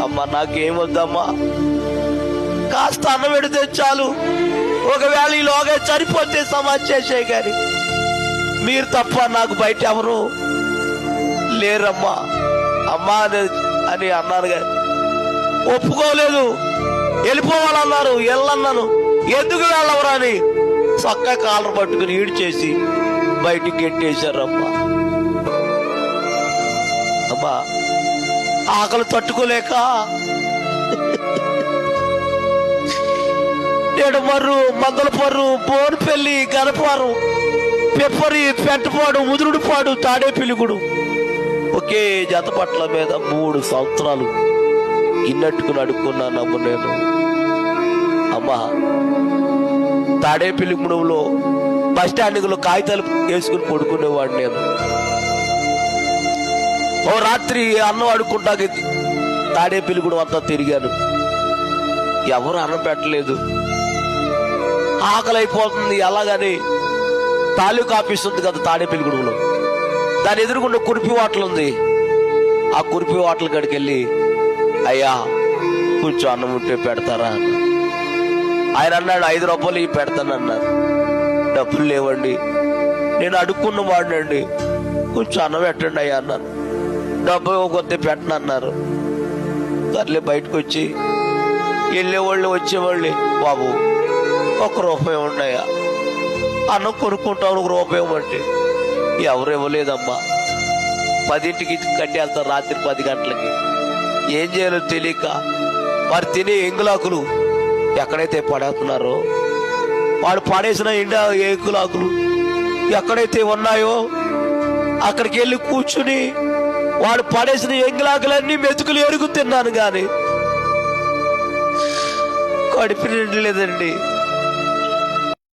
అమ్మా నాకేమొద్దమ్మా, కాస్త అన్నం పెడితే చాలు, ఒకవేళ ఈలోగా చనిపోతే సమాధి చేసే గాని మీరు తప్ప నాకు బయట ఎవరు లేరమ్మా అమ్మా అని అన్నారు. కానీ ఒప్పుకోలేదు, వెళ్ళిపోవాలన్నారు. వెళ్ళన్నాను, ఎందుకు వెళ్ళవరా అని చక్కగా కాలర్ పట్టుకుని ఈడు చేసి బయటికి గెట్టేశారమ్మా. అమ్మా ఆకలి తట్టుకోలేక నేడుమర్రు, మందలపర్రు, బోన్పల్లి, గనపారు, పెప్పరి, పెంటపాడు, ముదురుడుపాడు, తాడేపిల్లిగుడు ఒకే జతపట్ల మీద 3 సంవత్సరాలు గిన్నెట్టుకుని అడుక్కున్నానమ్మ నేను. అమ్మా తాడేపిల్లిగూడెంలో బస్ స్టాండ్లో కాగితాలు వేసుకుని పడుకునేవాడు నేను. ఓ రాత్రి అన్నం అడుక్కుంటాకి తాడేపిల్లిగూడెం అంతా తిరిగాను, ఎవరు అన్నం పెట్టలేదు. ఆకలి అయిపోతుంది. అలాగని తాలూకా ఆఫీస్ ఉంది కదా తాడేపిల్లిగూడెంలో, దాని ఎదురుగుండా కురిపి హోటల్ ఉంది. ఆ కురిపి హోటల్ కాడికి వెళ్ళి, అయ్యా కొంచెం అన్నం ఉంటే పెడతారా అన్న. ఆయన అన్నాడు, 5 రూపాయలు ఇవి పెడతానన్నారు. డబ్బులు లేవండి, నేను అడుక్కున్న వాడినండి, కొంచెం అన్నం పెట్టండి అయ్యా అన్నాను. డబ్బు ఇవ్వకపోతే పెట్టనన్నారు. సర్లే బయటకు వచ్చి వెళ్ళేవాళ్ళు వచ్చేవాళ్ళే, బాబు 1 రూపాయి ఉన్నాయా, అన్నం కొనుక్కుంటావు, 1 రూపాయి ఇవ్వమంటే ఎవరు ఇవ్వలేదమ్మా. 10ంటికి కట్టి వెళ్తారు, రాత్రి 10 గంటలకి. ఏం చేయాలో తెలియక వారు తినే ఎంగులాకులు ఎక్కడైతే పడేస్తున్నారో, వాడు పడేసిన ఎంగులాకులు ఎక్కడైతే ఉన్నాయో అక్కడికి వెళ్ళి కూర్చుని వాడు పడేసిన ఎంగులాకులన్నీ మెతుకులు ఎరుగు తిన్నాను. కానీ కడుపు నిండలేదండి.